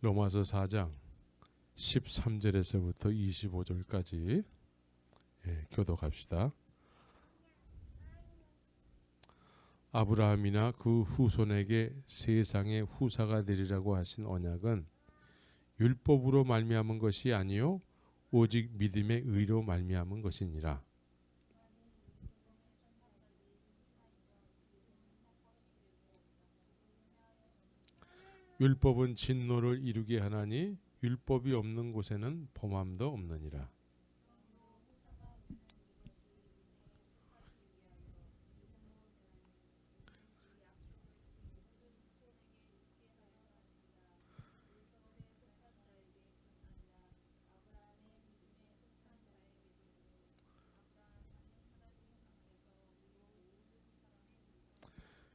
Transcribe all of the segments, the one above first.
로마서 4장 13절에서부터 25절까지 교독합시다. 아브라함이나 그 후손에게 세상의 후사가 되리라고 하신 언약은 율법으로 말미암은 것이 아니요 오직 믿음의 의로 말미암은 것이니라. 율법은 진노를 이루게 하나니 율법이 없는 곳에는 범함도 없느니라.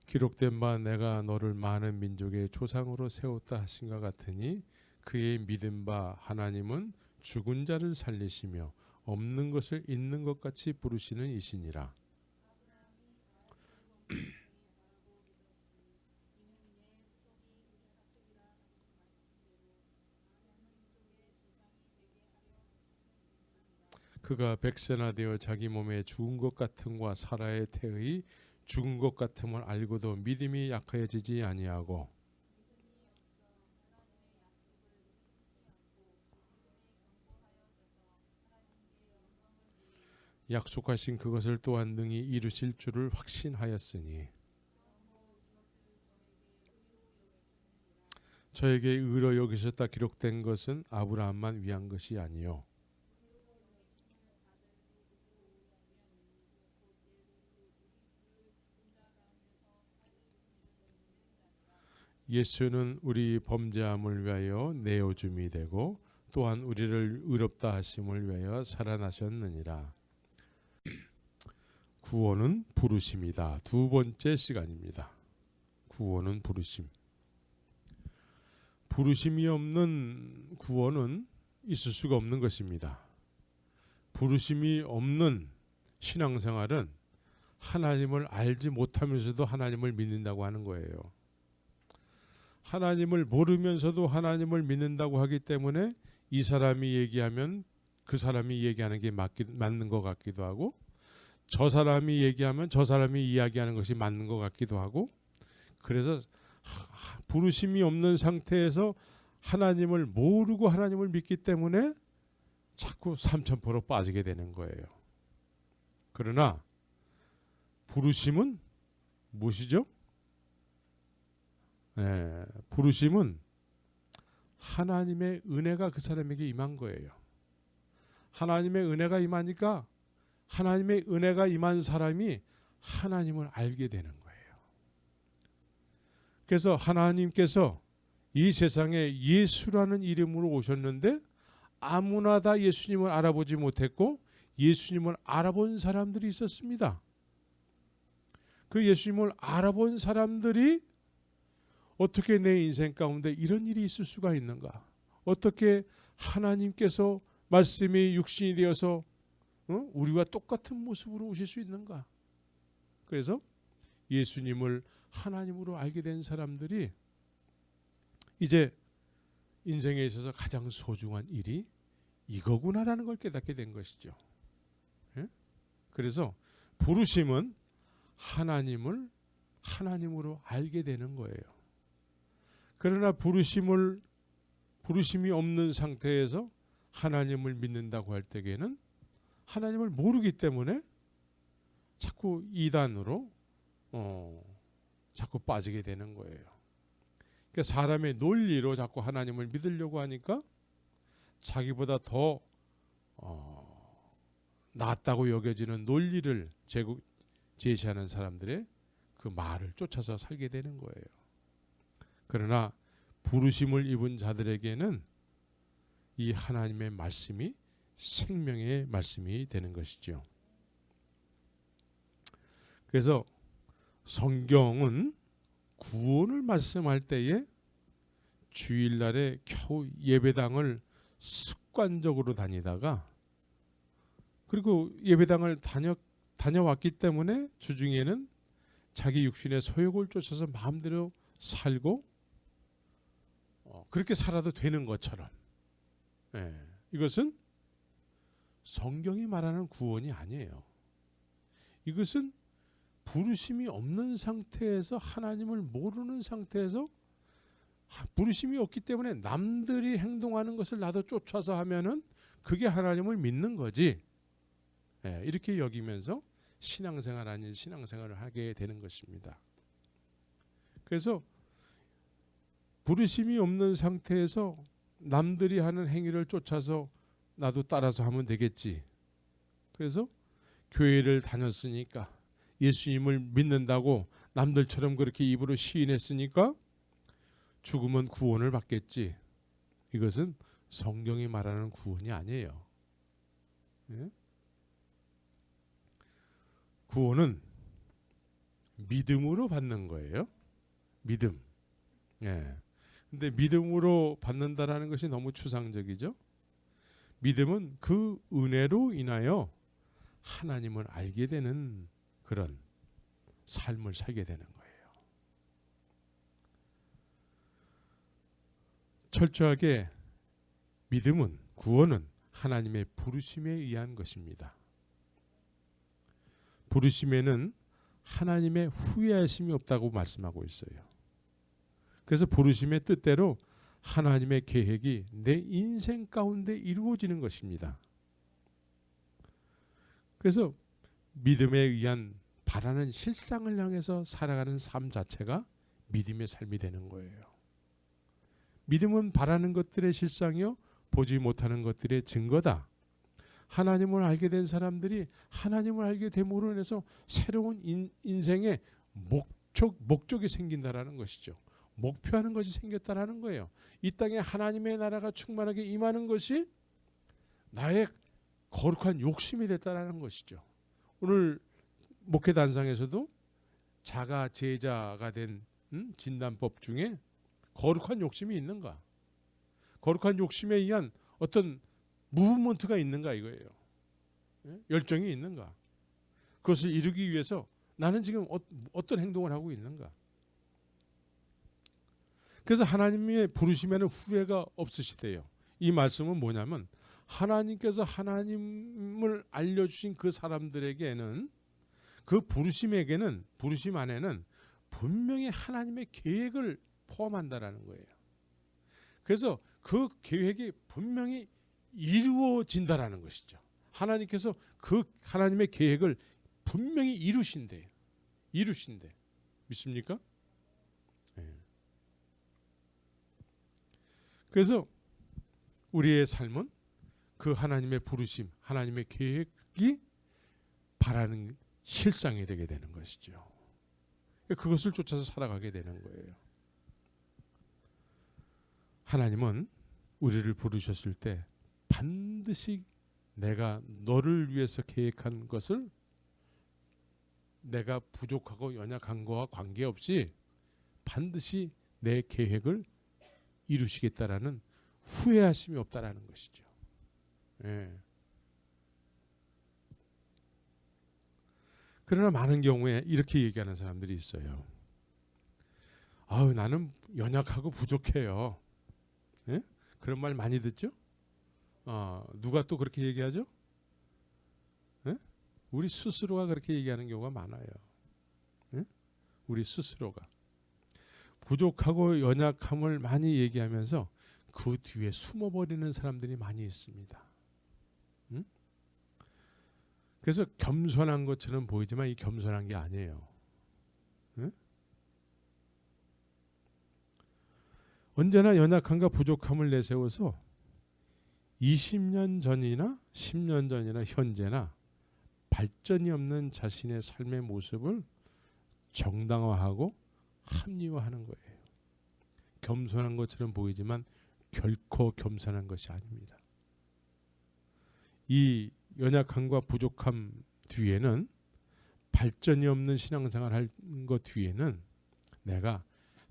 기록된 바 내가 너를 많은 민족의 조상으로 세웠다 하신가 같으니 그의 믿은 바 하나님은 죽은 자를 살리시며 없는 것을 있는 것 같이 부르시는 이시니라. 그가 백세나 되어 자기 몸에 죽은 것 같음과 사라의 태의 죽은 것 같음을 알고도 믿음이 약해지지 아니하고 약속하신 그것을 또한 능히 이루실 줄을 확신하였으니 저에게 의로 여기셨다 기록된 것은 아브라함만 위한 것이 아니요 예수는 우리 범죄함을 위하여 내어줌이 되고 또한 우리를 의롭다 하심을 위하여 살아나셨느니라. 구원은 부르심이다. 두 번째 시간입니다. 구원은 부르심. 부르심이 없는 구원은 있을 수가 없는 것입니다. 부르심이 없는 신앙생활은 하나님을 알지 못하면서도 하나님을 믿는다고 하는 거예요. 하나님을 모르면서도 하나님을 믿는다고 하기 때문에 이 사람이 얘기하면 그 사람이 얘기하는 게 맞는 것 같기도 하고 저 사람이 얘기하면 저 사람이 이야기하는 것이 맞는 것 같기도 하고 그래서 부르심이 없는 상태에서 하나님을 모르고 하나님을 믿기 때문에 자꾸 삼천포로 빠지게 되는 거예요. 그러나 부르심은 무엇이죠? 부르심은 하나님의 은혜가 그 사람에게 임한 거예요. 하나님의 은혜가 임하니까 하나님의 은혜가 임한 사람이 하나님을 알게 되는 거예요. 그래서 하나님께서 이 세상에 예수라는 이름으로 오셨는데 아무나 다 예수님을 알아보지 못했고 예수님을 알아본 사람들이 있었습니다. 그 예수님을 알아본 사람들이 어떻게 내 인생 가운데 이런 일이 있을 수가 있는가? 어떻게 하나님께서 말씀이 육신이 되어서 우리와 똑같은 모습으로 오실 수 있는가? 그래서 예수님을 하나님으로 알게 된 사람들이 이제 인생에 있어서 가장 소중한 일이 이거구나라는 걸 깨닫게 된 것이죠. 그래서 부르심은 하나님을 하나님으로 알게 되는 거예요. 그러나 부르심이 없는 상태에서 하나님을 믿는다고 할 때에는 하나님을 모르기 때문에 자꾸 이단으로 자꾸 빠지게 되는 거예요. 그러니까 사람의 논리로 자꾸 하나님을 믿으려고 하니까 자기보다 더 낫다고 여겨지는 논리를 제시하는 사람들의 그 말을 쫓아서 살게 되는 거예요. 그러나 부르심을 입은 자들에게는 이 하나님의 말씀이 생명의 말씀이 되는 것이죠. 그래서 성경은 구원을 말씀할 때에 주일날에 겨우 예배당을 습관적으로 다니다가 그리고 예배당을 다녀왔기 때문에 주중에는 자기 육신의 소욕을 쫓아서 마음대로 살고 그렇게 살아도 되는 것처럼. 예, 이것은 성경이 말하는 구원이 아니에요. 이것은 부르심이 없는 상태에서, 하나님을 모르는 상태에서, 부르심이 없기 때문에 남들이 행동하는 것을 나도 쫓아서 하면은 그게 하나님을 믿는 거지. 예, 이렇게 여기면서 신앙생활 아닌 신앙생활을 하게 되는 것입니다. 그래서 부르심이 없는 상태에서 남들이 하는 행위를 쫓아서 나도 따라서 하면 되겠지. 그래서 교회를 다녔으니까, 예수님을 믿는다고 남들처럼 그렇게 입으로 시인했으니까 죽으면 구원을 받겠지. 이것은 성경이 말하는 구원이 아니에요. 예? 구원은 믿음으로 받는 거예요. 믿음. 예. 근데 믿음으로 받는다라는 것이 너무 추상적이죠. 믿음은 그 은혜로 인하여 하나님을 알게 되는 그런 삶을 살게 되는 거예요. 철저하게 믿음은, 구원은 하나님의 부르심에 의한 것입니다. 부르심에는 하나님의 후회하심이 없다고 말씀하고 있어요. 그래서 부르심의 뜻대로 하나님의 계획이 내 인생 가운데 이루어지는 것입니다. 그래서 믿음에 의한 바라는 실상을 향해서 살아가는 삶 자체가 믿음의 삶이 되는 거예요. 믿음은 바라는 것들의 실상이요, 보지 못하는 것들의 증거다. 하나님을 알게 된 사람들이 하나님을 알게 됨으로 인해서 새로운 인생의 목적이 생긴다라는 것이죠. 목표하는 것이 생겼다라는 거예요. 이 땅에 하나님의 나라가 충만하게 임하는 것이 나의 거룩한 욕심이 됐다라는 것이죠. 오늘 목회 단상에서도 자가 제자가 된 진단법 중에 거룩한 욕심이 있는가? 거룩한 욕심에 의한 어떤 무브먼트가 있는가 이거예요. 열정이 있는가? 그것을 이루기 위해서 나는 지금 어떤 행동을 하고 있는가? 그래서 하나님의 부르심에는 후회가 없으시대요. 이 말씀은 뭐냐면 하나님께서 하나님을 알려주신 그 사람들에게는, 그 부르심에게는, 부르심 안에는 분명히 하나님의 계획을 포함한다라는 거예요. 그래서 그 계획이 분명히 이루어진다라는 것이죠. 하나님께서 그 하나님의 계획을 분명히 이루신대. 믿습니까? 네. 그래서 우리의 삶은 그 하나님의 부르심, 하나님의 계획이 바라는 실상이 되게 되는 것이죠. 그것을 쫓아서 살아가게 되는 거예요. 하나님은 우리를 부르셨을 때 반드시 내가 너를 위해서 계획한 것을 내가 부족하고 연약한 거와 관계없이 반드시 내 계획을 이루시겠다라는 후회하심이 없다라는 것이죠. 예. 그러나 많은 경우에 이렇게 얘기하는 사람들이 있어요. 아유, 나는 연약하고 부족해요. 예? 그런 말 많이 듣죠? 누가 또 그렇게 얘기하죠? 예? 우리 스스로가 그렇게 얘기하는 경우가 많아요. 예? 우리 스스로가 부족하고 연약함을 많이 얘기하면서 그 뒤에 숨어버리는 사람들이 많이 있습니다. 응? 그래서 겸손한 것처럼 보이지만 이 겸손한 게 아니에요. 응? 언제나 연약함과 부족함을 내세워서 20년 전이나 10년 전이나 현재나 발전이 없는 자신의 삶의 모습을 정당화하고 합리화하는 거예요. 겸손한 것처럼 보이지만 결코 겸손한 것이 아닙니다. 이 연약함과 부족함 뒤에는, 발전이 없는 신앙생활 하는 것 뒤에는 내가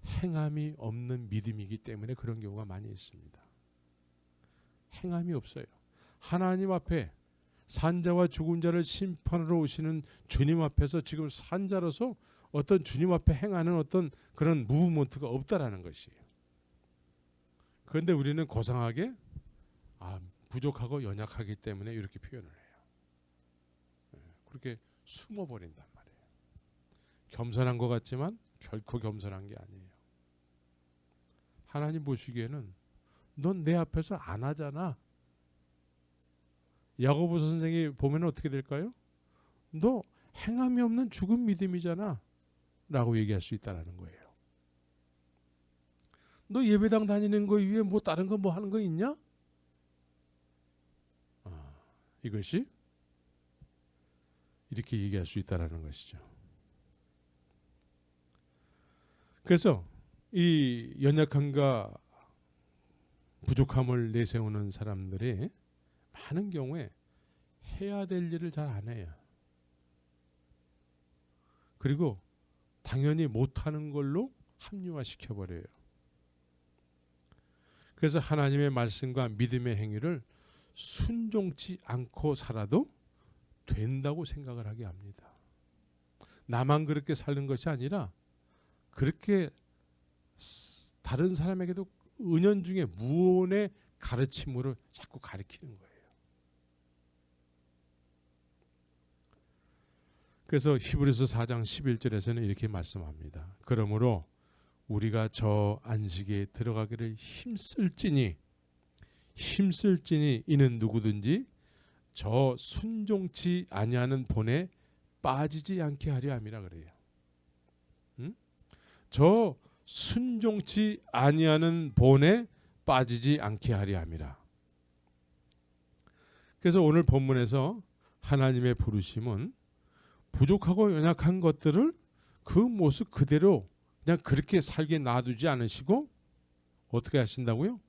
행함이 없는 믿음이기 때문에 그런 경우가 많이 있습니다. 행함이 없어요. 하나님 앞에 산자와 죽은 자를 심판하러 오시는 주님 앞에서 지금 산자로서 어떤 주님 앞에 행하는 어떤 그런 무브먼트가 없다라는 것이에요. 그런데 우리는 고상하게 부족하고 연약하기 때문에 이렇게 표현을 해요. 그렇게 숨어버린단 말이에요. 겸손한 것 같지만 결코 겸손한 게 아니에요. 하나님 보시기에는 넌 내 앞에서 안 하잖아. 야고보 선생이 보면 어떻게 될까요? 너 행함이 없는 죽은 믿음이잖아 라고 얘기할 수 있다는 거예요. 너 예배당 다니는 거 이외에 뭐 다른 거 뭐 하는 거 있냐? 이것이 이렇게 얘기할 수 있다는 것이죠. 그래서 이 연약함과 부족함을 내세우는 사람들이 많은 경우에 해야 될 일을 잘 안 해요. 그리고 당연히 못하는 걸로 합리화시켜버려요. 그래서 하나님의 말씀과 믿음의 행위를 순종치 않고 살아도 된다고 생각을 하게 합니다. 나만 그렇게 사는 것이 아니라 그렇게 다른 사람에게도 은연중에 무언의 가르침으로 자꾸 가르치는 거예요. 그래서 히브리서 4장 11절에서는 이렇게 말씀합니다. 그러므로 우리가 저 안식에 들어가기를 힘쓸지니 이는 누구든지 저 순종치 아니하는 본에 빠지지 않게 하려 함이라 그래요. 저 순종치 아니하는 본에 빠지지 않게 하려 함이라. 그래서 오늘 본문에서 하나님의 부르심은 부족하고 연약한 것들을 그 모습 그대로 그냥 그렇게 살게 놔두지 않으시고 어떻게 하신다고요?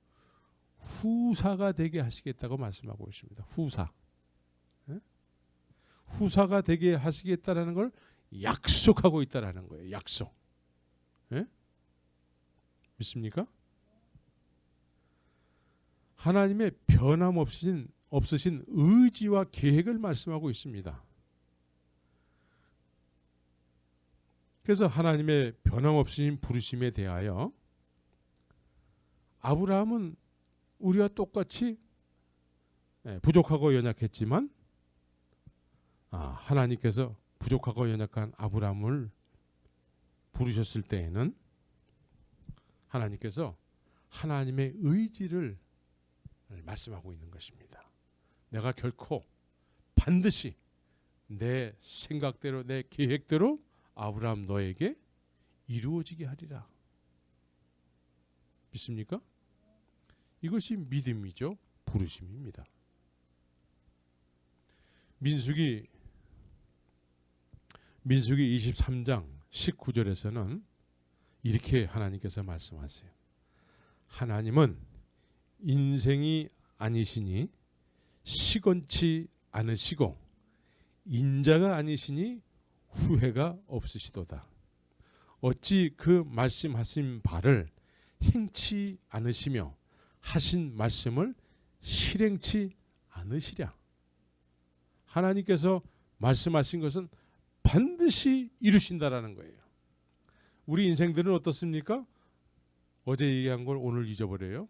후사가 되게 하시겠다고 말씀하고 있습니다. 후사. 후사가 되게 하시겠다라는 걸 약속하고 있다라는 거예요. 약속. 믿습니까? 하나님의 변함없으신 의지와 계획을 말씀하고 있습니다. 그래서 하나님의 변함없으신 부르심에 대하여 아브라함은 우리와 똑같이 부족하고 연약했지만 하나님께서 부족하고 연약한 아브라함을 부르셨을 때에는 하나님께서 하나님의 의지를 말씀하고 있는 것입니다. 내가 결코 반드시 내 생각대로 내 계획대로 아브라함 너에게 이루어지게 하리라. 믿습니까? 이것이 믿음이죠. 부르심입니다. 민수기 23장 19절에서는 이렇게 하나님께서 말씀하세요. 하나님은 인생이 아니시니 시건치 않으시고 인자가 아니시니 후회가 없으시도다. 어찌 그 말씀하신 바를 행치 않으시며 하신 말씀을 실행치 않으시랴. 하나님께서 말씀하신 것은 반드시 이루신다라는 거예요. 우리 인생들은 어떻습니까? 어제 얘기한 걸 오늘 잊어버려요.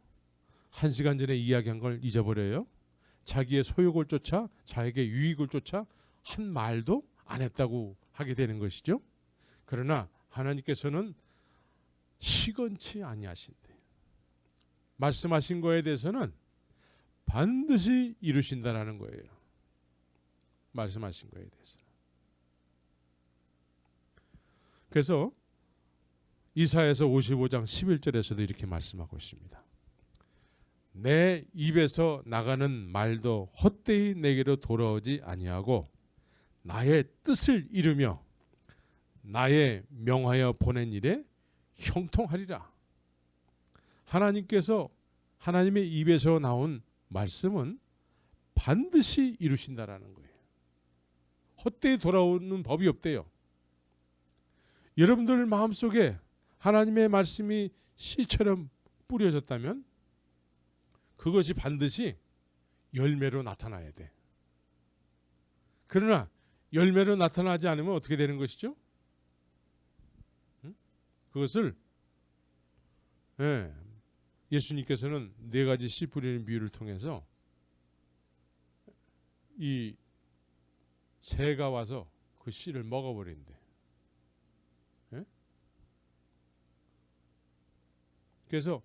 1시간 전에 이야기한 걸 잊어버려요. 자기의 소욕을 쫓아 자에게 유익을 쫓아 한 말도 안 했다고 하게 되는 것이죠. 그러나 하나님께서는 시건치 아니하신대. 말씀하신 거에 대해서는 반드시 이루신다라는 거예요. 말씀하신 거에 대해서는. 그래서 이사야서 55장 11절에서도 이렇게 말씀하고 있습니다. 내 입에서 나가는 말도 헛되이 내게로 돌아오지 아니하고 나의 뜻을 이루며 나의 명하여 보낸 일에 형통하리라. 하나님께서 하나님의 입에서 나온 말씀은 반드시 이루신다라는 거예요. 헛되이 돌아오는 법이 없대요. 여러분들 마음속에 하나님의 말씀이 씨처럼 뿌려졌다면 그것이 반드시 열매로 나타나야 돼. 그러나 열매로 나타나지 않으면 어떻게 되는 것이죠? 그것을 예수님께서는 4가지 씨 뿌리는 비유를 통해서 이 새가 와서 그 씨를 먹어버린대. 예? 그래서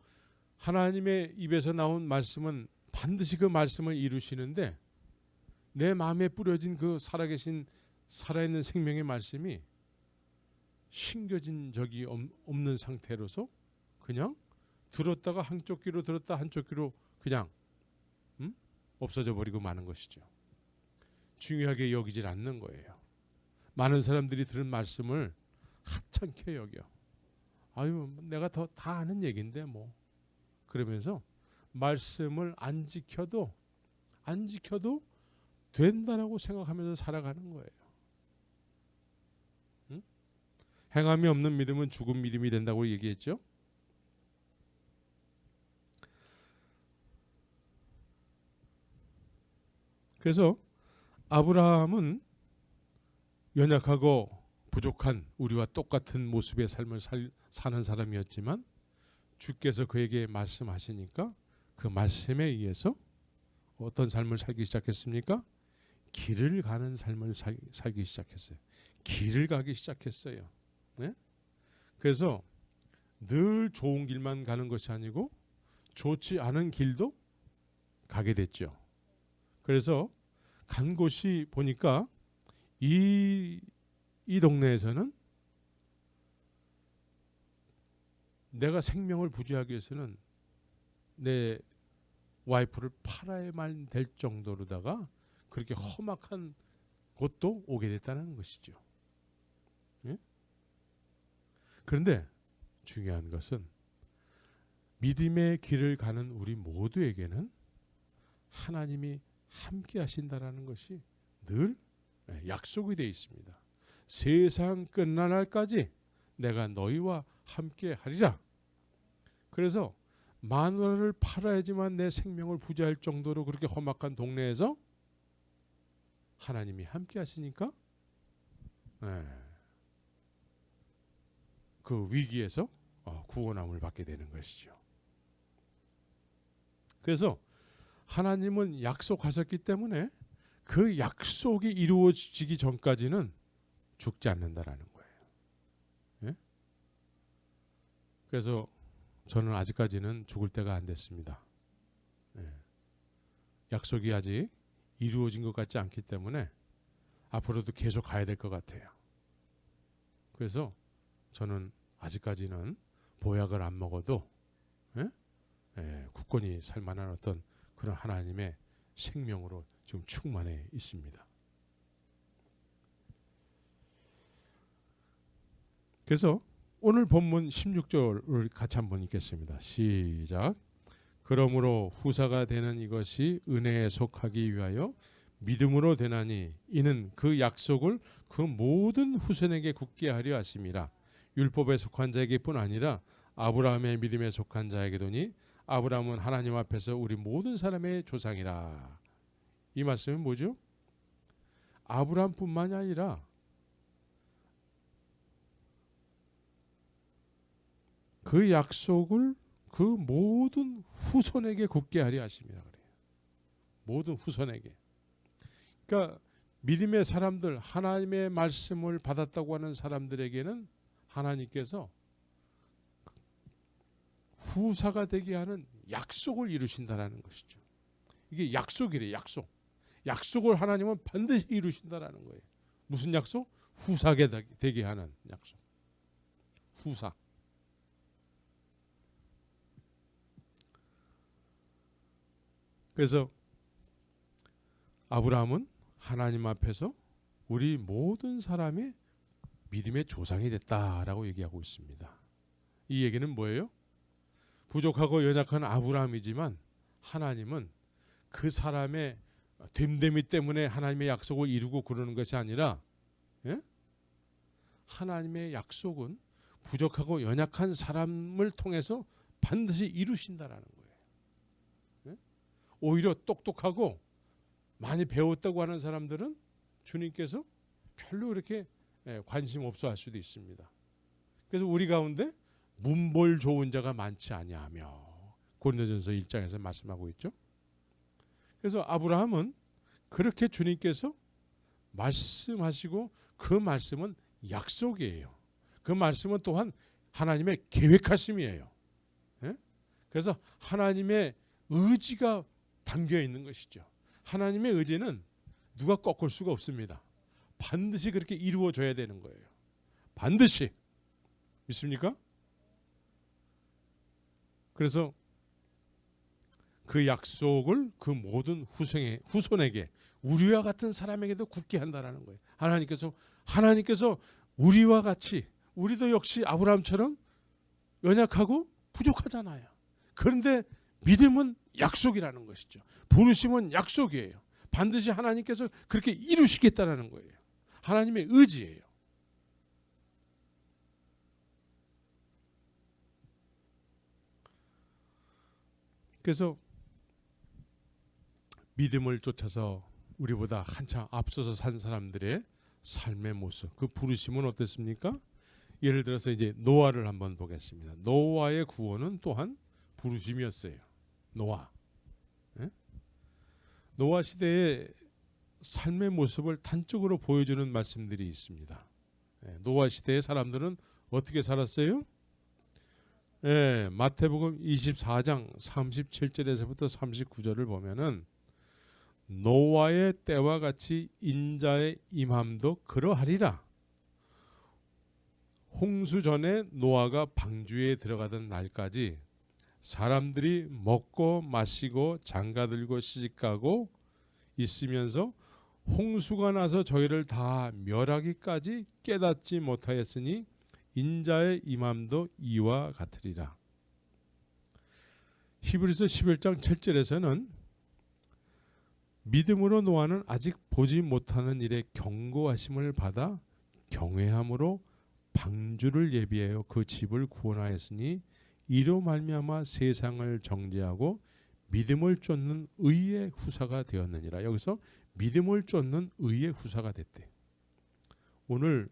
하나님의 입에서 나온 말씀은 반드시 그 말씀을 이루시는데 내 마음에 뿌려진 그 살아계신 살아있는 생명의 말씀이 심겨진 적이 없는 상태로서 그냥 들었다가 한쪽 귀로 들었다 한쪽 귀로 그냥 없어져 버리고 마는 것이죠. 중요하게 여기질 않는 거예요. 많은 사람들이 들은 말씀을 하찮게 여겨. 아유, 내가 다 아는 얘기인데 뭐. 그러면서 말씀을 안 지켜도 된다라고 생각하면서 살아가는 거예요. 응? 행함이 없는 믿음은 죽은 믿음이 된다고 얘기했죠. 그래서 아브라함은 연약하고 부족한 우리와 똑같은 모습의 삶을 사는 사람이었지만 주께서 그에게 말씀하시니까 그 말씀에 의해서 어떤 삶을 살기 시작했습니까? 길을 가는 삶을 살기 시작했어요. 길을 가기 시작했어요. 네? 그래서 늘 좋은 길만 가는 것이 아니고 좋지 않은 길도 가게 됐죠. 그래서 간 곳이 보니까 이 동네에서는 내가 생명을 부지하기 위해서는 내 와이프를 팔아야만 될 정도로다가 그렇게 험악한 곳도 오게 됐다는 것이죠. 예? 그런데 중요한 것은 믿음의 길을 가는 우리 모두에게는 하나님이 함께 하신다라는 것이 늘 약속이 되어 있습니다. 세상 끝날 날까지 내가 너희와 함께 하리라. 그래서 마누라를 팔아야지만 내 생명을 부지할 정도로 그렇게 험악한 동네에서 하나님이 함께 하시니까 그 위기에서 구원함을 받게 되는 것이죠. 그래서 하나님은 약속하셨기 때문에 그 약속이 이루어지기 전까지는 죽지 않는다라는 거예요. 예? 그래서 저는 아직까지는 죽을 때가 안 됐습니다. 예. 약속이 아직 이루어진 것 같지 않기 때문에 앞으로도 계속 가야 될 것 같아요. 그래서 저는 아직까지는 보약을 안 먹어도 굳건히 살 만한 어떤 그런 하나님의 생명으로 지금 충만해 있습니다. 그래서 오늘 본문 16절을 같이 한번 읽겠습니다. 시작. 그러므로 후사가 되는 이것이 은혜에 속하기 위하여 믿음으로 되나니 이는 그 약속을 그 모든 후손에게 굳게 하려 하심이라. 율법에 속한 자에게뿐 아니라 아브라함의 믿음에 속한 자에게도니 아브라함은 하나님 앞에서 우리 모든 사람의 조상이라. 이 말씀은 뭐죠? 아브라함뿐만이 아니라 그 약속을 그 모든 후손에게 굳게 하려 하심이라 그래요. 모든 후손에게. 그러니까 믿음의 사람들, 하나님의 말씀을 받았다고 하는 사람들에게는 하나님께서 후사가 되게 하는 약속을 이루신다라는 것이죠. 이게 약속이래요. 약속. 약속을 하나님은 반드시 이루신다라는 거예요. 무슨 약속? 후사가 되게 하는 약속. 후사. 그래서 아브라함은 하나님 앞에서 우리 모든 사람의 믿음의 조상이 됐다라고 얘기하고 있습니다. 이 얘기는 뭐예요? 부족하고 연약한 아브라함이지만 하나님은 그 사람의 됨됨이 때문에 하나님의 약속을 이루고 그러는 것이 아니라 하나님의 약속은 부족하고 연약한 사람을 통해서 반드시 이루신다라는 거예요. 오히려 똑똑하고 많이 배웠다고 하는 사람들은 주님께서 별로 이렇게 관심 없어 할 수도 있습니다. 그래서 우리 가운데 문벌 좋은 자가 많지 아니하며 고린도전서 1장에서 말씀하고 있죠. 그래서 아브라함은 그렇게 주님께서 말씀하시고 그 말씀은 약속이에요. 그 말씀은 또한 하나님의 계획하심이에요. 예? 그래서 하나님의 의지가 담겨 있는 것이죠. 하나님의 의지는 누가 꺾을 수가 없습니다. 반드시 그렇게 이루어져야 되는 거예요. 반드시. 믿습니까? 그래서 그 약속을 그 모든 후손에게 우리와 같은 사람에게도 굳게 한다라는 거예요. 하나님께서 우리와 같이 우리도 역시 아브라함처럼 연약하고 부족하잖아요. 그런데 믿음은 약속이라는 것이죠. 부르심은 약속이에요. 반드시 하나님께서 그렇게 이루시겠다라는 거예요. 하나님의 의지예요. 그래서 믿음을 쫓아서 우리보다 한참 앞서서 산 사람들의 삶의 모습, 그 부르심은 어땠습니까? 예를 들어서 이제 노아를 한번 보겠습니다. 노아의 구원은 또한 부르심이었어요. 노아. 예? 노아 시대의 삶의 모습을 단적으로 보여주는 말씀들이 있습니다. 예, 노아 시대의 사람들은 어떻게 살았어요? 예, 마태복음 24장 37절에서부터 39절을 보면은 노아의 때와 같이 인자의 임함도 그러하리라. 홍수 전에 노아가 방주에 들어가던 날까지 사람들이 먹고 마시고 장가들고 시집가고 있으면서 홍수가 나서 저희를 다 멸하기까지 깨닫지 못하였으니 인자의 임함도 이와 같으리라. 히브리서 11장 7절에서는 믿음으로 노아는 아직 보지 못하는 일에 경고하심을 받아 경외함으로 방주를 예비하여 그 집을 구원하였으니 이로 말미암아 세상을 정죄하고 믿음을 쫓는 의의 후사가 되었느니라. 여기서 믿음을 쫓는 의의 후사가 됐대. 오늘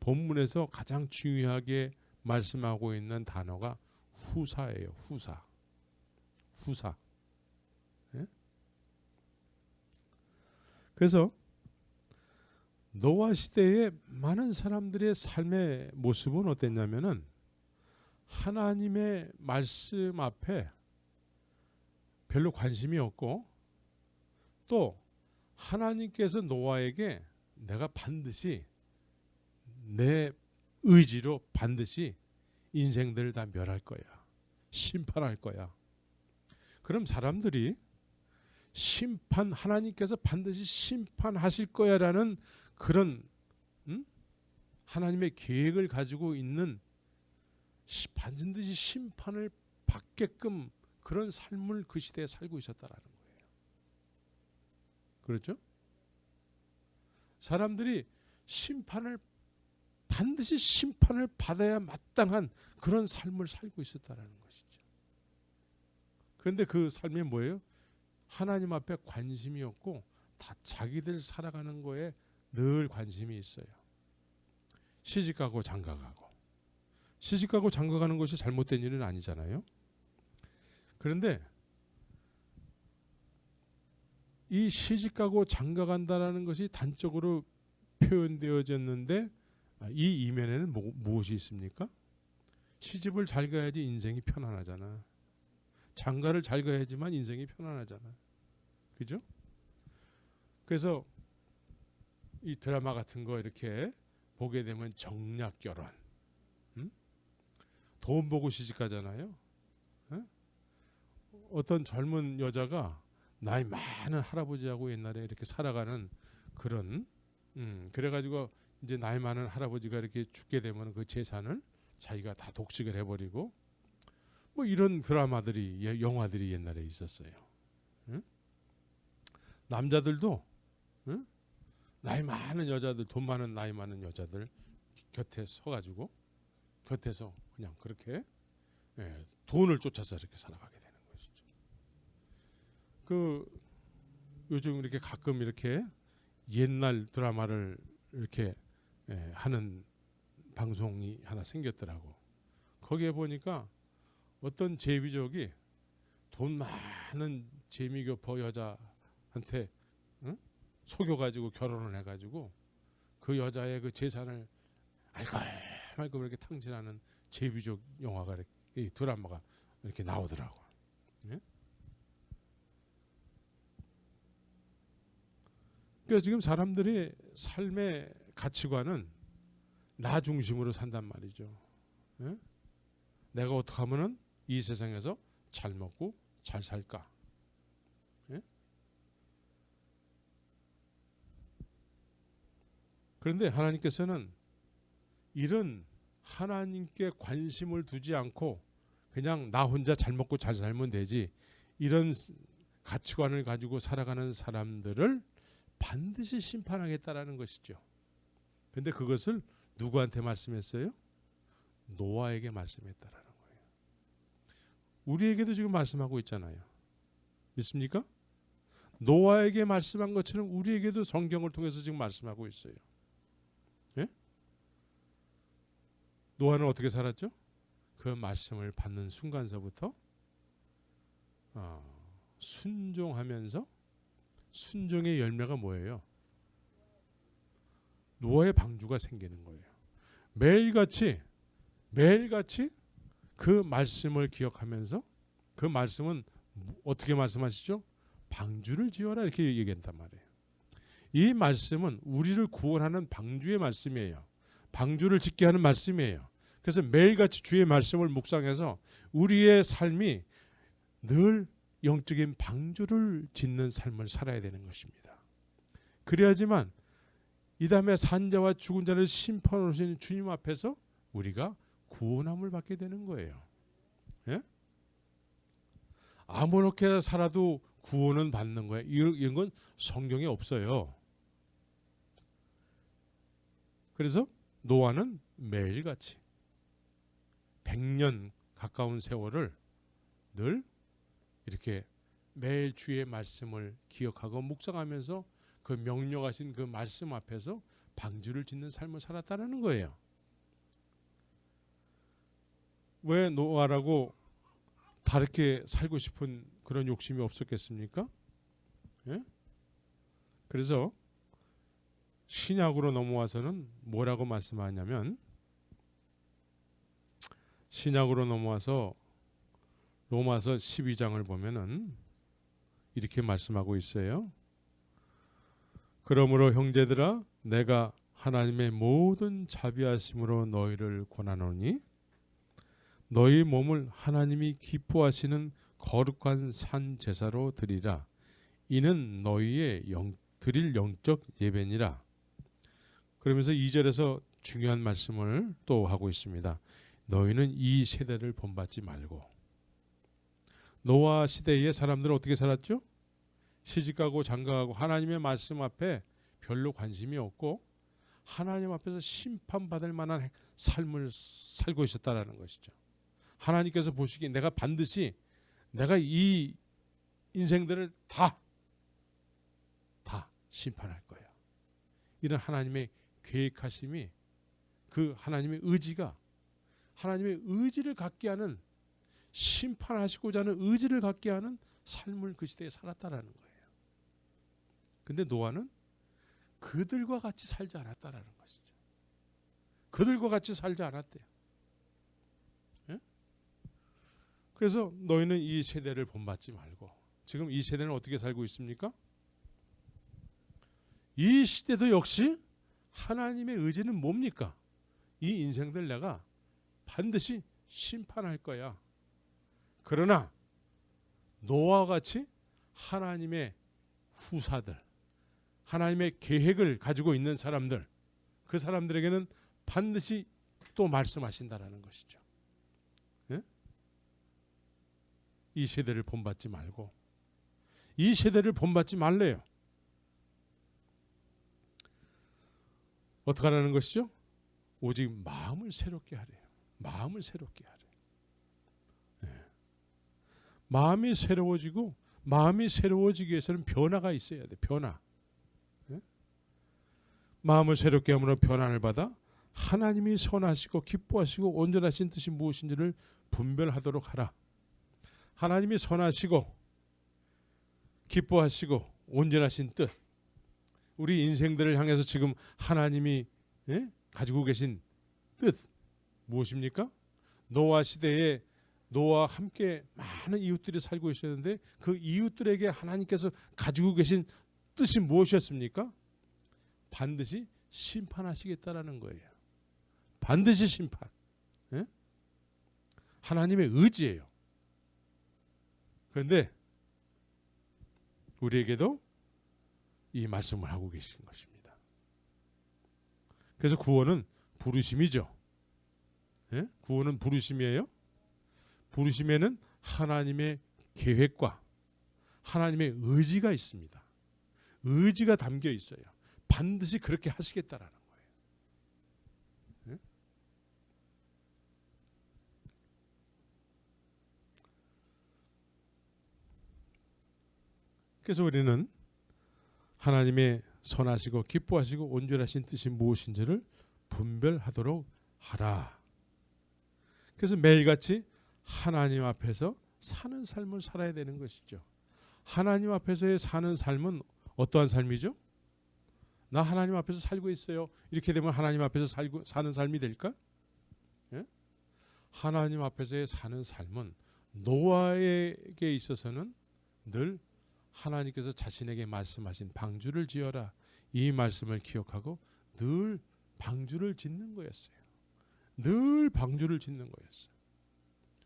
본문에서 가장 중요하게 말씀하고 있는 단어가 후사예요. 후사. 예? 그래서 노아 시대의 많은 사람들의 삶의 모습은 어땠냐면은 하나님의 말씀 앞에 별로 관심이 없고 또 하나님께서 노아에게 내가 반드시 내 의지로 반드시 인생들을 다 멸할 거야. 심판할 거야. 그럼 사람들이 하나님께서 반드시 심판하실 거야라는 그런 하나님의 계획을 가지고 있는 반드시 심판을 받게끔 그런 삶을 그 시대에 살고 있었다라는 거예요. 그렇죠? 사람들이 반드시 심판을 받아야 마땅한 그런 삶을 살고 있었다라는 것이죠. 그런데 그 삶이 뭐예요? 하나님 앞에 관심이 없고 다 자기들 살아가는 거에 늘 관심이 있어요. 시집가고 장가가고. 시집가고 장가가는 것이 잘못된 일은 아니잖아요. 그런데 이 시집가고 장가간다라는 것이 단적으로 표현되어졌는데 이 이면에는 무엇이 있습니까? 시집을 잘 가야지 인생이 편안하잖아. 장가를 잘 가야지만 인생이 편안하잖아. 그죠? 그래서 이 드라마 같은 거 이렇게 보게 되면 정략 결혼, 돈 보고 시집 가잖아요. 어떤 젊은 여자가 나이 많은 할아버지하고 옛날에 이렇게 살아가는 그런 그래가지고 이제 나이 많은 할아버지가 이렇게 죽게 되면 그 재산을 자기가 다 독식을 해버리고 뭐 이런 드라마들이 영화들이 옛날에 있었어요. 남자들도 나이 많은 여자들, 돈 많은 나이 많은 여자들 곁에 서가지고 곁에서 그냥 그렇게 돈을 쫓아서 이렇게 살아가게 되는 것이죠. 그 요즘 이렇게 가끔 이렇게 옛날 드라마를 이렇게 하는 방송이 하나 생겼더라고. 거기에 보니까 어떤 제비족이 돈 많은 재미교포 여자한테 속여가지고 결혼을 해가지고 그 여자의 그 재산을 알갈말고 이렇게 탕진하는 제비족 영화가 이 드라마가 이렇게 나오더라고. 예? 그러니까 지금 사람들이 삶의 가치관은 나 중심으로 산단 말이죠. 예? 내가 어떻게 하면은 이 세상에서 잘 먹고 잘 살까? 예? 그런데 하나님께서는 이런 하나님께 관심을 두지 않고 그냥 나 혼자 잘 먹고 잘 살면 되지, 이런 가치관을 가지고 살아가는 사람들을 반드시 심판하겠다라는 것이죠. 그런데 그것을 누구한테 말씀했어요? 노아에게 말씀했다라는 거예요. 우리에게도 지금 말씀하고 있잖아요. 믿습니까? 노아에게 말씀한 것처럼 우리에게도 성경을 통해서 지금 말씀하고 있어요. 예? 노아는 어떻게 살았죠? 그 말씀을 받는 순간서부터 순종하면서, 순종의 열매가 뭐예요? 노아의 방주가 생기는 거예요. 매일같이 그 말씀을 기억하면서, 그 말씀은 어떻게 말씀하시죠? 방주를 지어라 이렇게 얘기한단 말이에요. 이 말씀은 우리를 구원하는 방주의 말씀이에요. 방주를 짓게 하는 말씀이에요. 그래서 매일같이 주의 말씀을 묵상해서 우리의 삶이 늘 영적인 방주를 짓는 삶을 살아야 되는 것입니다. 그래야지만 이 다음에 산자와 죽은 자를 심판하시는 주님 앞에서 우리가 구원함을 받게 되는 거예요. 예? 아무렇게 살아도 구원은 받는 거예요. 이런 건 성경에 없어요. 그래서 노아는 매일같이 100년 가까운 세월을 늘 이렇게 매일 주의 말씀을 기억하고 묵상하면서 그 명령하신 그 말씀 앞에서 방주를 짓는 삶을 살았다는 거예요. 왜 노아라고 다르게 살고 싶은 그런 욕심이 없었겠습니까? 예? 그래서 신약으로 넘어와서는 뭐라고 말씀하냐면, 신약으로 넘어와서 로마서 12장을 보면은 이렇게 말씀하고 있어요. 그러므로 형제들아, 내가 하나님의 모든 자비하심으로 너희를 권하노니 너희 몸을 하나님이 기뻐하시는 거룩한 산 제사로 드리라. 이는 너희의 드릴 영적 예배니라. 그러면서 2절에서 중요한 말씀을 또 하고 있습니다. 너희는 이 세대를 본받지 말고. 노아 시대의 사람들은 어떻게 살았죠? 시집가고 장가가고 하나님의 말씀 앞에 별로 관심이 없고 하나님 앞에서 심판받을 만한 삶을 살고 있었다라는 것이죠. 하나님께서 보시기에 내가 반드시 내가 이 인생들을 다 심판할 거야. 이런 하나님의 계획하심이, 그 하나님의 의지가, 하나님의 의지를 갖게 하는, 심판하시고자 하는 의지를 갖게 하는 삶을 그 시대에 살았다라는 거예요. 근데 노아는 그들과 같이 살지 않았다라는 것이죠. 그들과 같이 살지 않았대요. 예? 그래서 너희는 이 세대를 본받지 말고. 지금 이 세대는 어떻게 살고 있습니까? 이 시대도 역시 하나님의 의지는 뭡니까? 이 인생들 내가 반드시 심판할 거야. 그러나 노아와 같이 하나님의 후사들, 하나님의 계획을 가지고 있는 사람들, 그 사람들에게는 반드시 또 말씀하신다라는 것이죠. 예? 이 세대를 본받지 말고, 이 세대를 본받지 말래요. 어떻게 하라는 것이죠? 오직 마음을 새롭게 하래요. 마음을 새롭게 하래요. 예. 마음이 새로워지고, 마음이 새로워지기 위해서는 변화가 있어야 돼. 변화. 예? 마음을 새롭게 함으로 변화를 받아 하나님이 선하시고 기뻐하시고 온전하신 뜻이 무엇인지를 분별하도록 하라. 하나님이 선하시고 기뻐하시고 온전하신 뜻, 우리 인생들을 향해서 지금 하나님이 가지고 계신 뜻 무엇입니까? 노아 시대에 노아와 함께 많은 이웃들이 살고 있었는데 그 이웃들에게 하나님께서 가지고 계신 뜻이 무엇이었습니까? 반드시 심판하시겠다라는 거예요. 반드시 심판. 하나님의 의지예요. 그런데 우리에게도 이 말씀을 하고 계신 것입니다. 그래서 구원은 부르심이죠. 구원은 부르심이에요. 부르심에는 하나님의 계획과 하나님의 의지가 있습니다. 의지가 담겨 있어요. 반드시 그렇게 하시겠다라는 거예요. 그래서 우리는 하나님의 선하시고 기뻐하시고 온전하신 뜻이 무엇인지를 분별하도록 하라. 그래서 매일같이 하나님 앞에서 사는 삶을 살아야 되는 것이죠. 하나님 앞에서의 사는 삶은 어떠한 삶이죠? 나 하나님 앞에서 살고 있어요. 이렇게 되면 하나님 앞에서 사는 삶이 될까? 하나님 앞에서의 사는 삶은 노아에게 있어서는 늘 하나님께서 자신에게 말씀하신 방주를 지어라, 이 말씀을 기억하고 늘 방주를 짓는 거였어요. 늘 방주를 짓는 거였어요.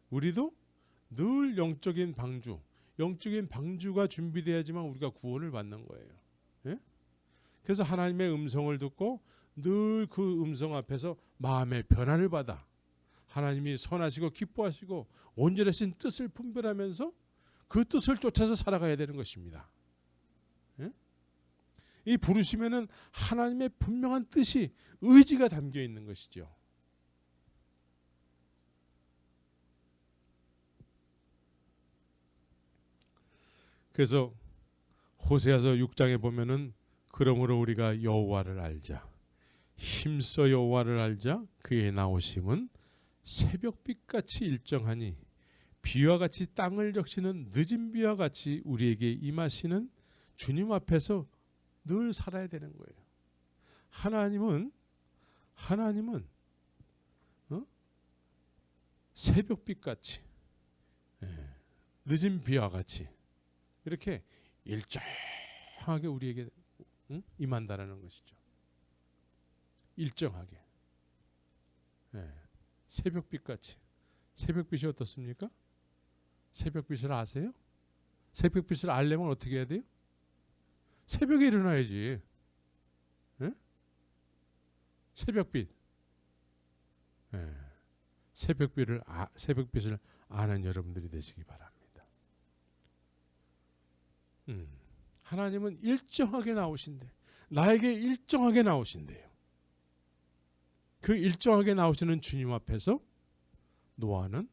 우리도 늘 영적인 방주가 준비돼야지만 우리가 구원을 받는 거예요. 그래서 하나님의 음성을 듣고 늘 그 음성 앞에서 마음의 변화를 받아 하나님이 선하시고 기뻐하시고 온전하신 뜻을 분별하면서 그 뜻을 쫓아서 살아가야 되는 것입니다. 이 부르심에는 하나님의 분명한 뜻이, 의지가 담겨 있는 것이죠. 그래서 호세아서 6장에 보면은 그러므로 우리가 여호와를 알자, 힘써 여호와를 알자, 그의 나오심은 새벽빛같이 일정하니 비와 같이 땅을 적시는 늦은 비와 같이 우리에게 임하시는 주님 앞에서 늘 살아야 되는 거예요. 하나님은 새벽빛같이, 늦은 비와 같이 이렇게 일정하게 우리에게 임한다라는 것이죠. 일정하게. 새벽빛같이. 새벽빛이 어떻습니까? 새벽빛을 아세요? 새벽빛을 알려면 어떻게 해야 돼요? 새벽에 일어나야지. 새벽빛. 새벽빛을 아는 여러분들이 되시기 바랍니다. 하나님은 일정하게 나오신대. 나에게 일정하게 나오신대요. 그 일정하게 나오시는 주님 앞에서 노아는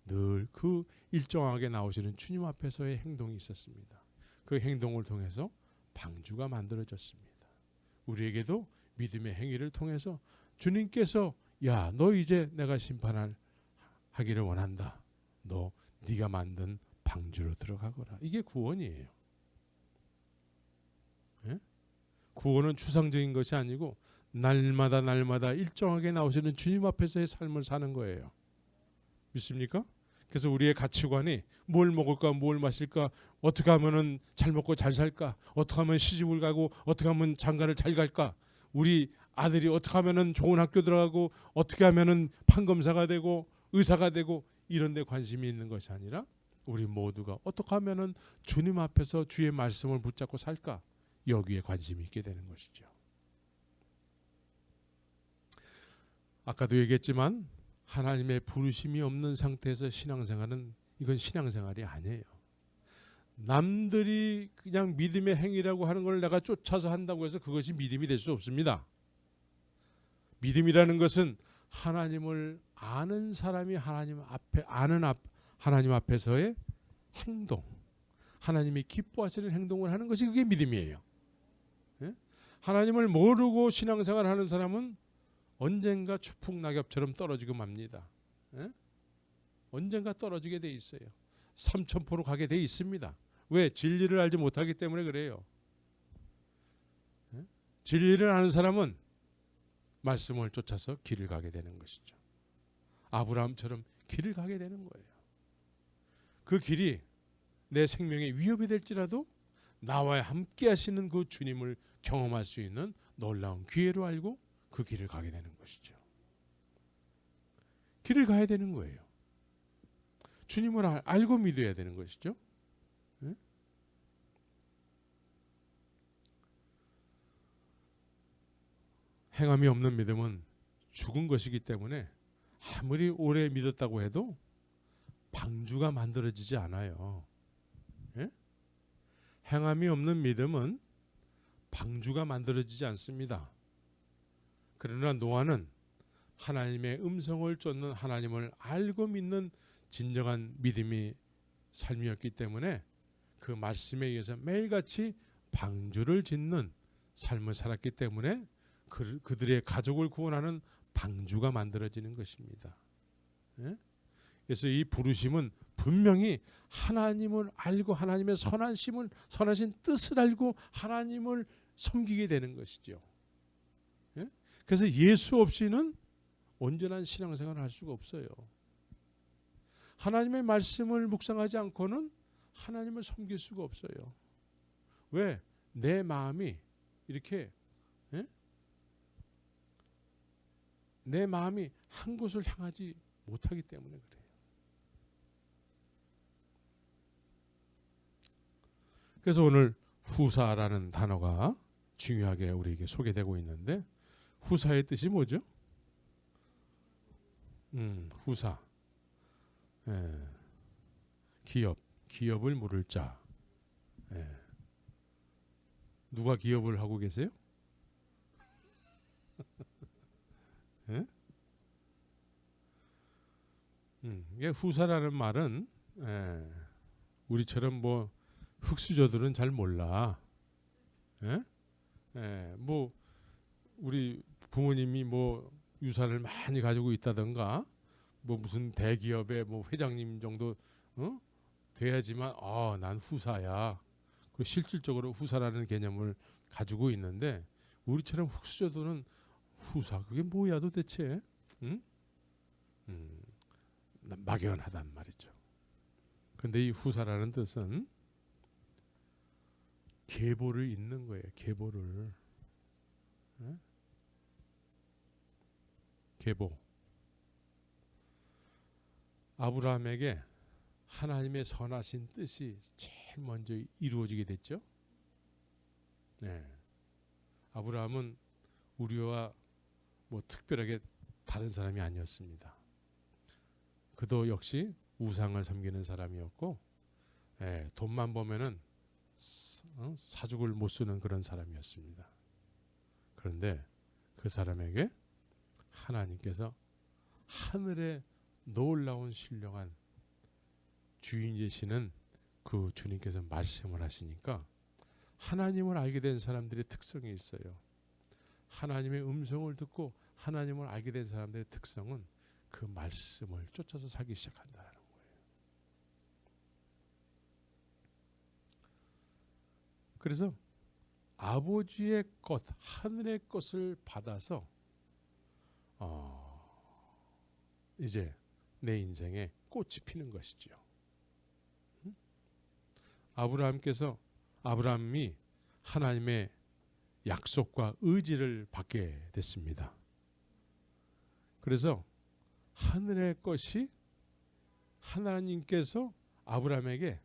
늘 그 일정하게 나오시는 주님 앞에서의 행동이 있었습니다. 그 행동을 통해서 방주가 만들어졌습니다. 우리에게도 믿음의 행위를 통해서 주님께서 야, 너 이제 내가 심판하기를 원한다. 너 네가 만든 방주로 들어가거라. 이게 구원이에요. 구원은 추상적인 것이 아니고 날마다 일정하게 나오시는 주님 앞에서의 삶을 사는 거예요. 믿습니까? 그래서 우리의 가치관이 뭘 먹을까, 뭘 마실까, 어떻게 하면은 잘 먹고 잘 살까, 어떻게 하면 시집을 가고, 어떻게 하면 장가를 잘 갈까, 우리 아들이 어떻게 하면은 좋은 학교 들어가고, 어떻게 하면은 판검사가 되고 의사가 되고, 이런 데 관심이 있는 것이 아니라 우리 모두가 어떻게 하면은 주님 앞에서 주의 말씀을 붙잡고 살까, 여기에 관심이 있게 되는 것이죠. 아까도 얘기했지만 하나님의 부르심이 없는 상태에서 신앙생활은, 이건 신앙생활이 아니에요. 남들이 그냥 믿음의 행위라고 하는 걸 내가 쫓아서 한다고 해서 그것이 믿음이 될 수 없습니다. 믿음이라는 것은 하나님을 아는 사람이 하나님 앞에서의 행동, 하나님이 기뻐하시는 행동을 하는 것이 그게 믿음이에요. 하나님을 모르고 신앙생활하는 사람은 언젠가 추풍낙엽처럼 떨어지고 맙니다. 언젠가 떨어지게 돼 있어요. 삼천포로 가게 돼 있습니다. 왜? 진리를 알지 못하기 때문에 그래요. 진리를 아는 사람은 말씀을 쫓아서 길을 가게 되는 것이죠. 아브라함처럼 길을 가게 되는 거예요. 그 길이 내 생명에 위협이 될지라도 나와 함께 하시는 그 주님을 경험할 수 있는 놀라운 기회로 알고 그 길을 가게 되는 것이죠. 길을 가야 되는 거예요. 주님을 알고 믿어야 되는 것이죠. 네? 행함이 없는 믿음은 죽은 것이기 때문에 아무리 오래 믿었다고 해도 방주가 만들어지지 않아요. 예? 행함이 없는 믿음은 방주가 만들어지지 않습니다. 그러나 노아는 하나님의 음성을 쫓는 하나님을 알고 믿는 진정한 믿음이 삶이었기 때문에 그 말씀에 의해서 매일같이 방주를 짓는 삶을 살았기 때문에 그들의 가족을 구원하는 방주가 만들어지는 것입니다. 예? 그래서 이 부르심은 분명히 하나님을 알고 하나님의 선하신 뜻을 알고 하나님을 섬기게 되는 것이죠. 예? 그래서 예수 없이는 온전한 신앙생활을 할 수가 없어요. 하나님의 말씀을 묵상하지 않고는 하나님을 섬길 수가 없어요. 왜? 내 마음이 이렇게 내 마음이 한 곳을 향하지 못하기 때문에 그래요. 그래서 오늘 후사라는 단어가 중요하게 우리에게 소개되고 있는데 후사의 뜻이 뭐죠? 후사. 예. 기업을 물을 자. 예. 누가 기업을 하고 계세요? 예? 이게 후사라는 말은 우리처럼 뭐 흙수저들은 잘 몰라. 예? 뭐 우리 부모님이 뭐 유산을 많이 가지고 있다던가 뭐 무슨 대기업의 뭐 회장님 정도 돼야지만 난 후사야. 그 실질적으로 후사라는 개념을 가지고 있는데 우리처럼 흙수저들은 후사 그게 뭐야 도대체? 응? 막연하단 말이죠. 근데 이 후사라는 뜻은 계보를 잇는 거예요. 계보를. 네? 계보. 아브라함에게 하나님의 선하신 뜻이 제일 먼저 이루어지게 됐죠. 네. 아브라함은 우리와 뭐 특별하게 다른 사람이 아니었습니다. 그도 역시 우상을 섬기는 사람이었고 돈만 보면은 사죽을 못 쓰는 그런 사람이었습니다. 그런데 그 사람에게 하나님께서 하늘에 놀라운 신령한 주인 되시는 그 주님께서 말씀을 하시니까 하나님을 알게 된 사람들의 특성이 있어요. 하나님의 음성을 듣고 하나님을 알게 된 사람들의 특성은 그 말씀을 쫓아서 살기 시작한다는 거예요. 그래서 아버지의 것, 하늘의 것을 받아서 이제 내 인생에 꽃이 피는 것이죠. 아브라함이 하나님의 약속과 의지를 받게 됐습니다. 그래서 하늘의 것이 하나님께서 아브라함에게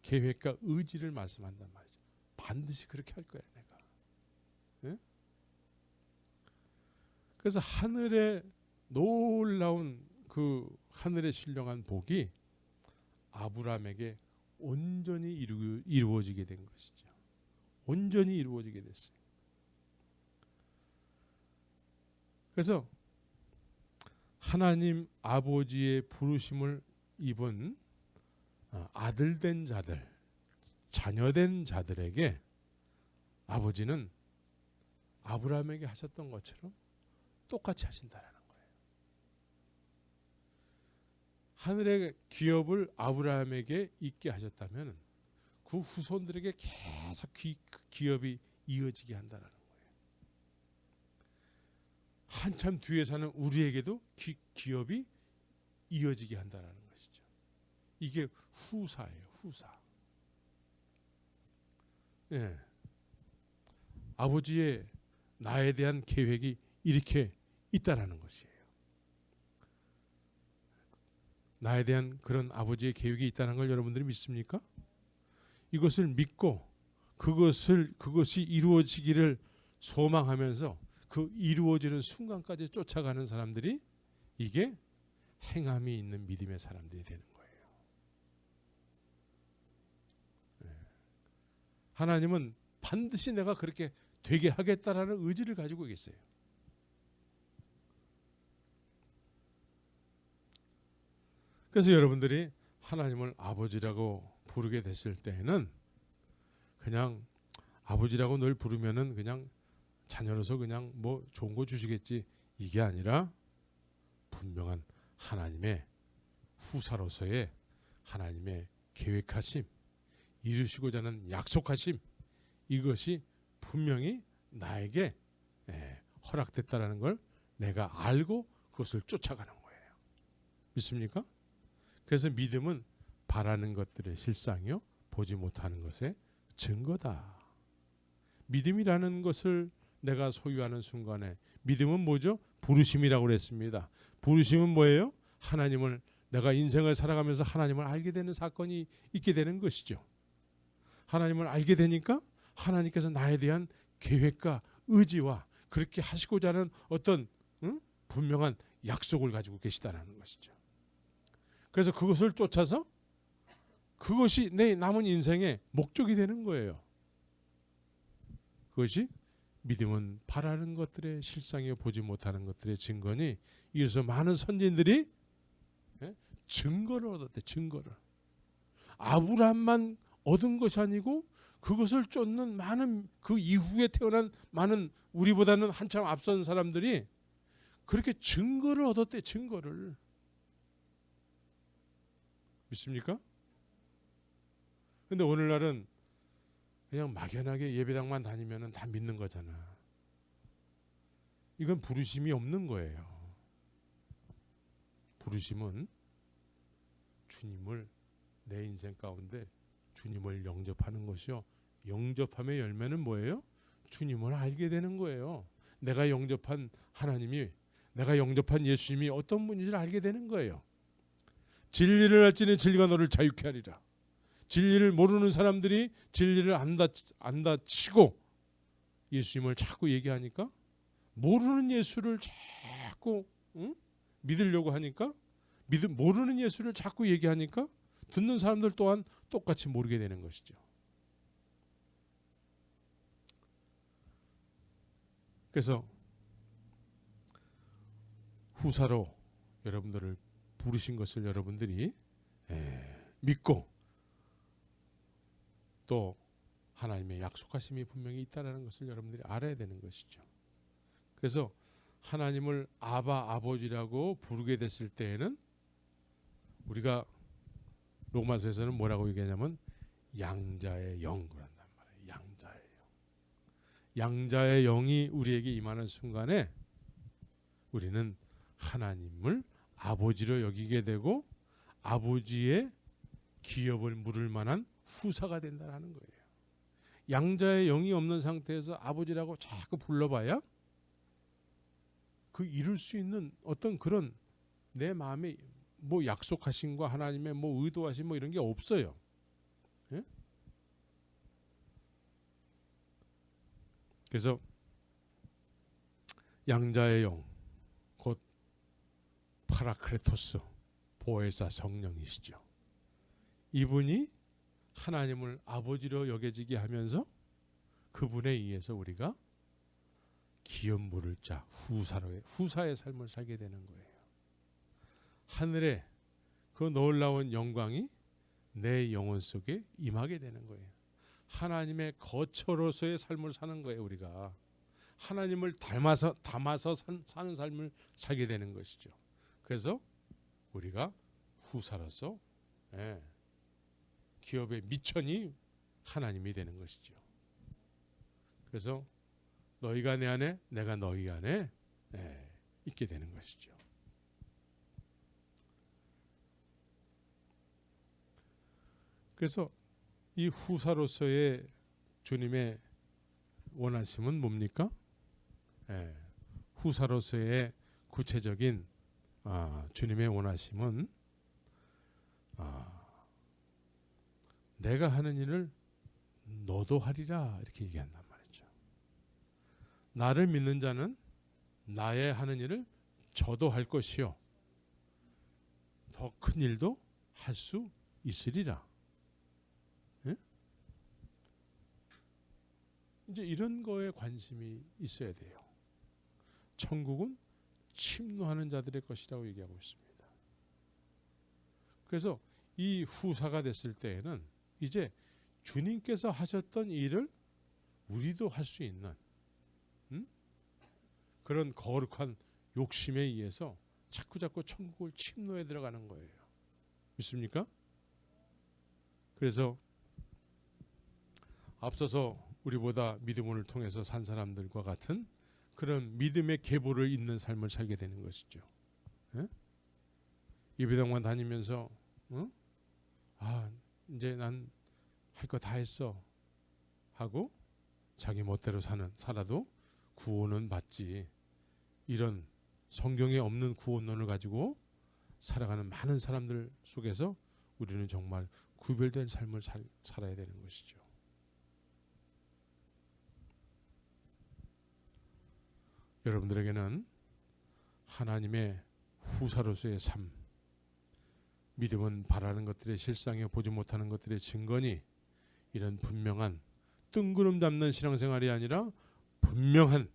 계획과 의지를 말씀한단 말이죠. 반드시 그렇게 할 거야 내가. 네? 그래서 하늘의 놀라운 그 하늘의 신령한 복이 아브라함에게 온전히 이루어지게 된 것이죠. 온전히 이루어지게 됐어요. 그래서 하나님 아버지의 부르심을 입은 아들된 자들, 자녀된 자들에게 아버지는 아브라함에게 하셨던 것처럼 똑같이 하신다라는 거예요. 하늘의 기업을 아브라함에게 있게 하셨다면 그 후손들에게 계속 기업이 이어지게 한다는 거예요. 한참 뒤에 사는 우리에게도 기업이 이어지게 한다는 것이죠. 이게 후사예요. 후사. 예. 아버지의 나에 대한 계획이 이렇게 있다라는 것이에요. 나에 대한 그런 아버지의 계획이 있다는 걸 여러분들이 믿습니까? 이것을 믿고 그것이 이루어지기를 소망하면서 그 이루어지는 순간까지 쫓아가는 사람들이 이게 행함이 있는 믿음의 사람들이 되는 거예요. 하나님은 반드시 내가 그렇게 되게 하겠다라는 의지를 가지고 계세요. 그래서 여러분들이 하나님을 아버지라고 부르게 됐을 때에는 그냥 아버지라고 늘 부르면은 그냥 자녀로서 그냥 뭐 좋은 거 주시겠지, 이게 아니라 분명한 하나님의 후사로서의 하나님의 계획하심, 이루시고자 하는 약속하심, 이것이 분명히 나에게 허락됐다라는 걸 내가 알고 그것을 쫓아가는 거예요. 믿습니까? 그래서 믿음은 바라는 것들의 실상이요 보지 못하는 것의 증거다. 믿음이라는 것을 내가 소유하는 순간에, 믿음은 뭐죠? 부르심이라고 그랬습니다. 부르심은 뭐예요? 하나님을, 내가 인생을 살아가면서 하나님을 알게 되는 사건이 있게 되는 것이죠. 하나님을 알게 되니까 하나님께서 나에 대한 계획과 의지와 그렇게 하시고자 하는 어떤 분명한 약속을 가지고 계시다는 것이죠. 그래서 그것을 쫓아서 그것이 내 남은 인생의 목적이 되는 거예요. 그것이 믿음은 바라는 것들의 실상이요 보지 못하는 것들의 증거니, 이래서 많은 선진들이 증거를 얻었대. 증거를. 아브라함만 얻은 것이 아니고 그것을 쫓는 많은 그 이후에 태어난 많은 우리보다는 한참 앞선 사람들이 그렇게 증거를 얻었대. 증거를. 믿습니까? 근데 오늘날은 그냥 막연하게 예배당만 다니면 다 믿는 거잖아. 이건 부르심이 없는 거예요. 부르심은 주님을, 내 인생 가운데 주님을 영접하는 것이요. 영접함의 열매는 뭐예요? 주님을 알게 되는 거예요. 내가 영접한 하나님이, 내가 영접한 예수님이 어떤 분인지를 알게 되는 거예요. 진리를 알지니 진리가 너를 자유케 하리라. 진리를 모르는 사람들이 진리를 안다 치고 예수님을 자꾸 얘기하니까, 모르는 예수를 자꾸 믿으려고 하니까, 모르는 예수를 자꾸 얘기하니까 듣는 사람들 또한 똑같이 모르게 되는 것이죠. 그래서 후사로 여러분들을 부르신 것을 여러분들이 믿고, 또 하나님의 약속하심이 분명히 있다는 것을 여러분들이 알아야 되는 것이죠. 그래서 하나님을 아버지라고 부르게 됐을 때에는 우리가 로마서에서는 뭐라고 얘기하냐면 양자의 영 그런단 말이에요. 양자의 영. 양자의 영이 우리에게 임하는 순간에 우리는 하나님을 아버지로 여기게 되고 아버지의 기업을 물을 만한 후사가 된다는 거예요. 양자의 영이 없는 상태에서 아버지라고 자꾸 불러봐야 그 이룰 수 있는 어떤 그런 내 마음에 뭐 약속하심과 하나님의 뭐 의도하심 뭐 이런 게 없어요. 예? 그래서 양자의 영, 곧 파라크레토스, 보혜사 성령이시죠. 이분이 하나님을 아버지로 여겨지게 하면서 그분에 의해서 우리가 기업 물을 자 후사의 삶을 살게 되는 거예요. 하늘의 그 놀라운 영광이 내 영혼 속에 임하게 되는 거예요. 하나님의 거처로서의 삶을 사는 거예요. 우리가 하나님을 담아서 사는 삶을 살게 되는 것이죠. 그래서 우리가 후사로서 기업의 미천이 하나님이 되는 것이죠. 그래서 너희가 내 안에 내가 너희 안에 있게 되는 것이죠. 그래서 이 후사로서의 주님의 원하심은 뭡니까? 후사로서의 구체적인 주님의 원하심은 내가 하는 일을 너도 하리라 이렇게 얘기한단 말이죠. 나를 믿는 자는 나의 하는 일을 저도 할 것이요 더 큰 일도 할 수 있으리라. 이제 이런 거에 관심이 있어야 돼요. 천국은 침노하는 자들의 것이라고 얘기하고 있습니다. 그래서 이 후사가 됐을 때에는 이제 주님께서 하셨던 일을 우리도 할 수 있는 그런 거룩한 욕심에 의해서 자꾸 천국을 침노해 들어가는 거예요. 믿습니까? 그래서 앞서서 우리보다 믿음을 통해서 산 사람들과 같은 그런 믿음의 계보를 잇는 삶을 살게 되는 것이죠. 예배당만 다니면서 이제 난 할 거 다 했어 하고 자기 멋대로 살아도 구원은 받지, 이런 성경에 없는 구원론을 가지고 살아가는 많은 사람들 속에서 우리는 정말 구별된 삶을 살아야 되는 것이죠. 여러분들에게는 하나님의 후사로서의 삶, 믿음은 바라는 것들의 실상에 보지 못하는 것들의 증거니, 이런 분명한 뜬구름 잡는 신앙생활이 아니라 분명한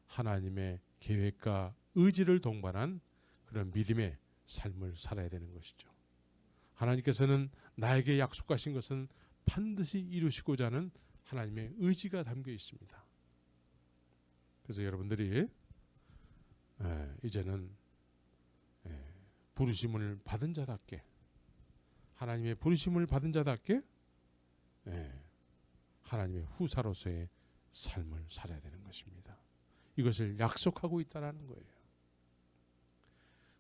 하나님의 계획과 의지를 동반한 그런 믿음의 삶을 살아야 되는 것이죠. 하나님께서는 나에게 약속하신 것은 반드시 이루시고자 하는 하나님의 의지가 담겨 있습니다. 그래서 여러분들이 이제는 부르심을 받은 자답게, 하나님의 부르심을 받은 자답게 하나님의 후사로서의 삶을 살아야 되는 것입니다. 이것을 약속하고 있다는 거예요.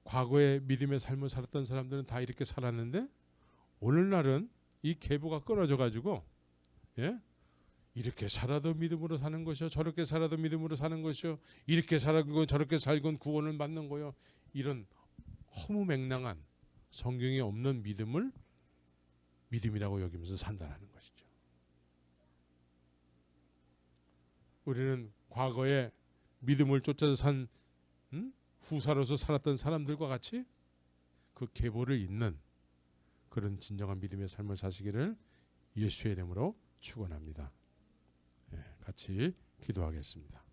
과거에 믿음의 삶을 살았던 사람들은 다 이렇게 살았는데 오늘날은 이 계보가 끊어져 가지고 이렇게 살아도 믿음으로 사는 것이요, 저렇게 살아도 믿음으로 사는 것이요, 이렇게 살고 저렇게 살건 구원을 받는 거요, 이런 허무맹랑한 성경에 없는 믿음을 믿음이라고 여기면서 산다는 것이죠. 우리는 과거에 믿음을 쫓아서 산 후사로서 살았던 사람들과 같이 그 계보를 잇는 그런 진정한 믿음의 삶을 사시기를 예수의 이름으로 축원합니다. 같이 기도하겠습니다.